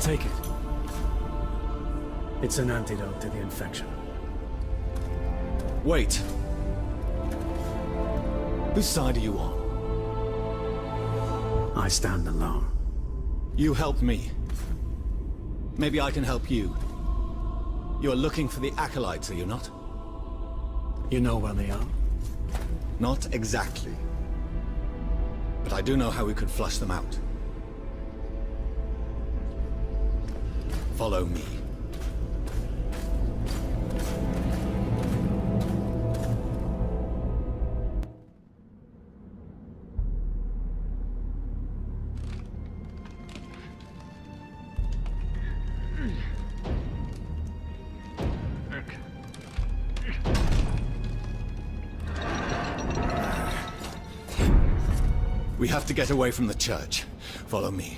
Take it. It's an antidote to the infection. Wait. Whose side are you on? I stand alone. You helped me. Maybe I can help you. You're looking for the Acolytes, are you not? You know where they are? Not exactly. But I do know how we could flush them out. Follow me. We have to get away from the church. Follow me.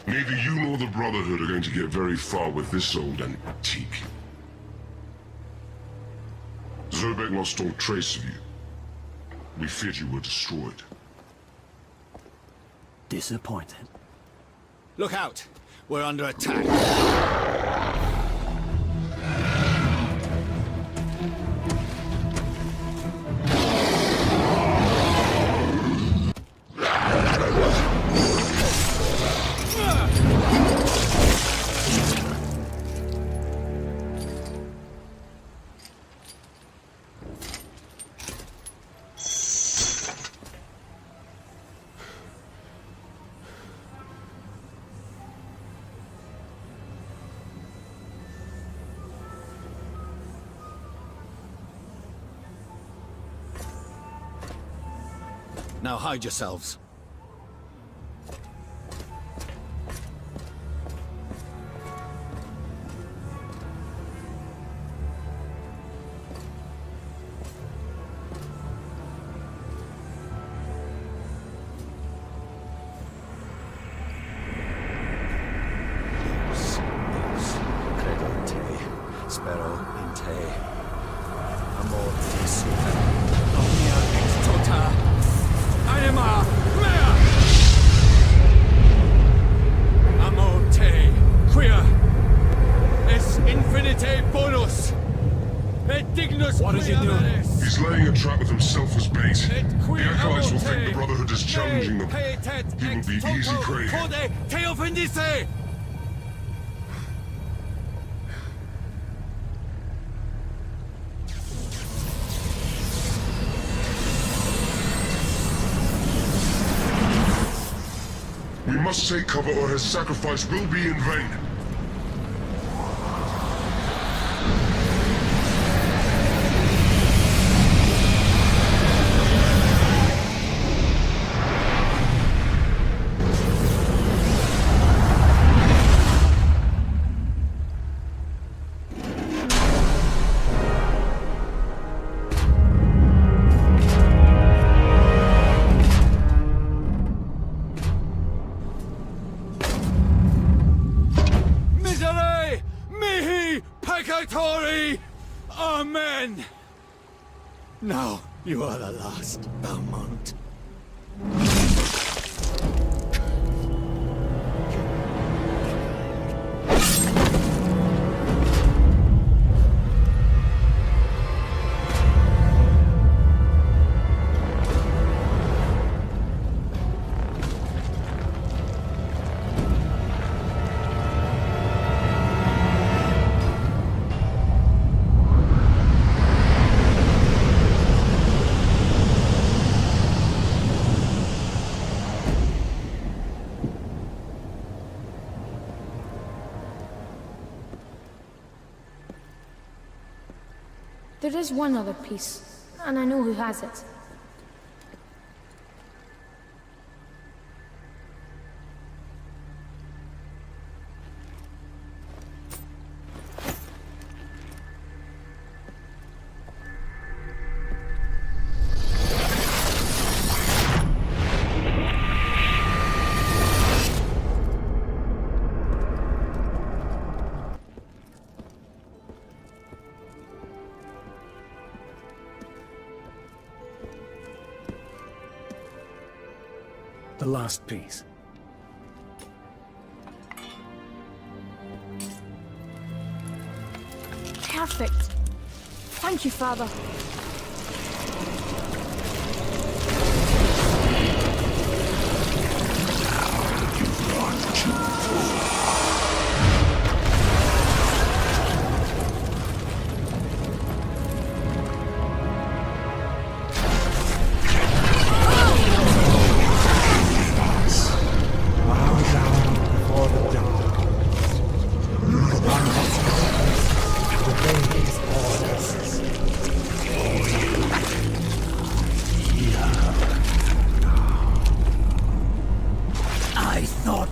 Neither you nor the Brotherhood are going to get very far with this old antique. Zobek lost all trace of you. We feared you were destroyed. Disappointed. Look out! We're under attack. Now hide yourselves. Spero in te. Amor ti super. Omnia ex tota. Anima mea! Amor te, quia es infinite bonus. Et dignus. What is he doing? He's laying a trap with himself as bait. The Acolytes will think the Brotherhood is challenging them. He will be easy prey. Te offendisse! We must take cover or his sacrifice will be in vain. Amen! Now you are the last, Belmont. There is one other piece, and I know who has it. The last piece. Perfect. Thank you, Father.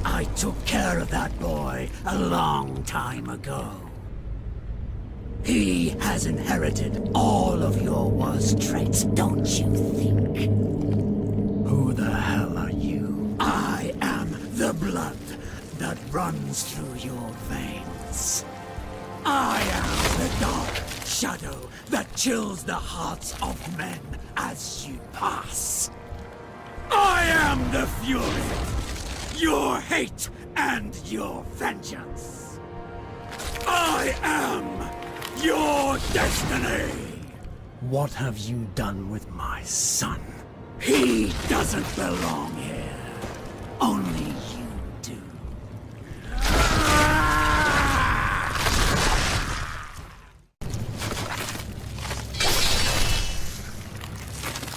I took care of that boy a long time ago. He has inherited all of your worst traits, don't you think? Who the hell are you? I am the blood that runs through your veins. I am the dark shadow that chills the hearts of men as you pass. I am the fury, your hate and your vengeance. I am your destiny. What have you done with my son? He doesn't belong here. Only you do.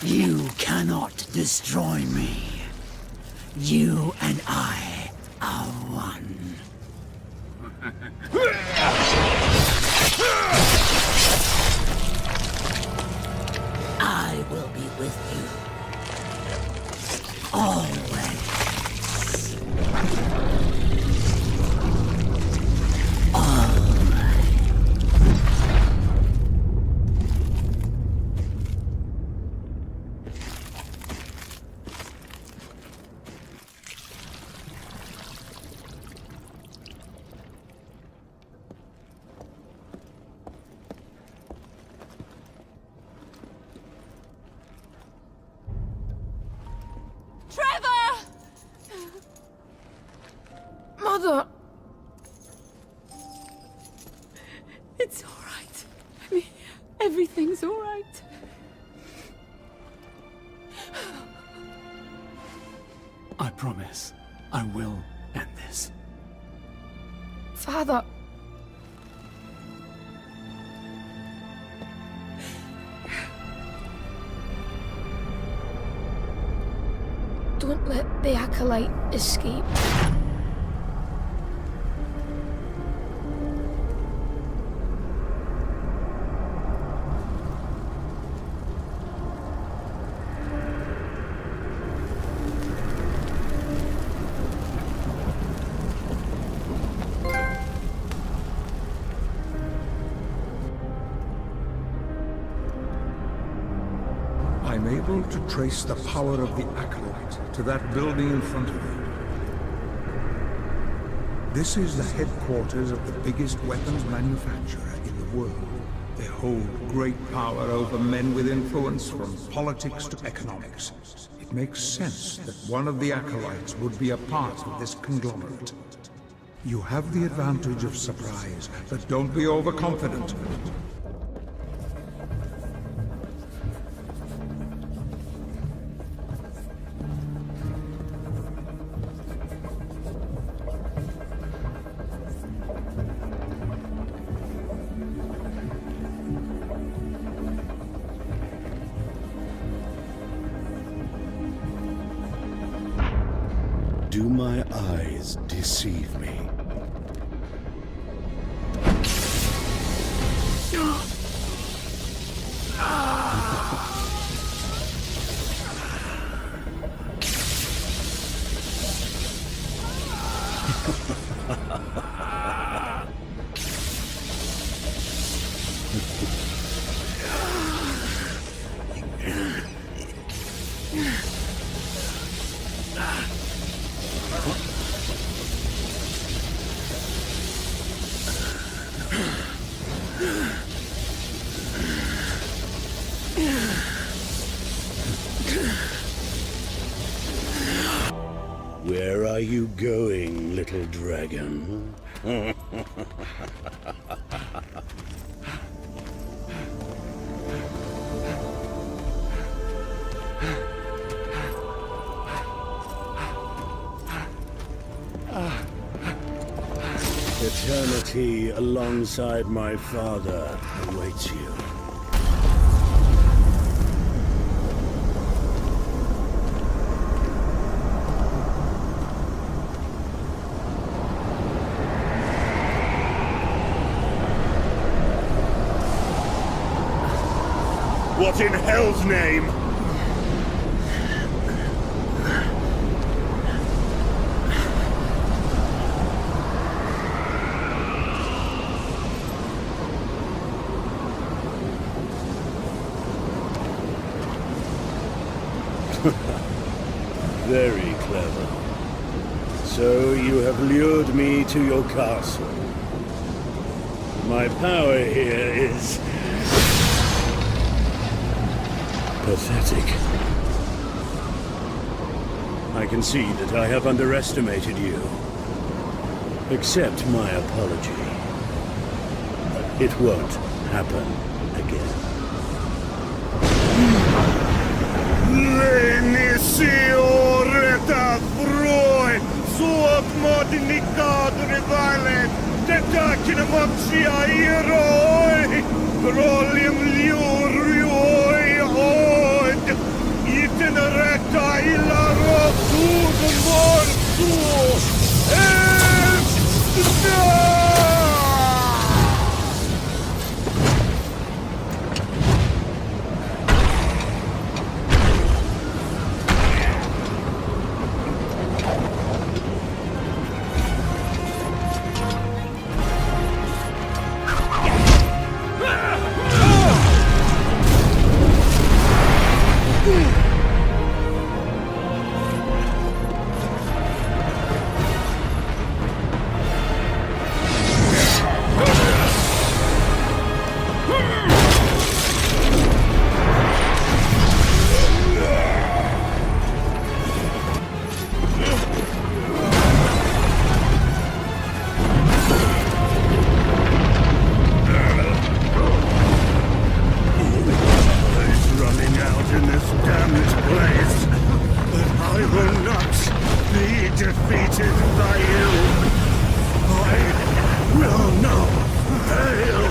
You cannot destroy me. You and I are one. I will be with you. Always. Mother! It's all right. I mean, everything's all right. I promise I will end this. Father! Don't let the Acolyte escape. I'm able to trace the power of the Acolyte to that building in front of you. This is the headquarters of the biggest weapons manufacturer in the world. They hold great power over men with influence from politics to economics. It makes sense that one of the Acolytes would be a part of this conglomerate. You have the advantage of surprise, but don't be overconfident. Do my eyes deceive me? Where are you going, little dragon? Eternity alongside my father awaits you. What in hell's name? Very clever. So you have lured me to your castle. My power here is pathetic. I can see that I have underestimated you. Accept my apology. It won't happen again. Defeated by you. I will not fail.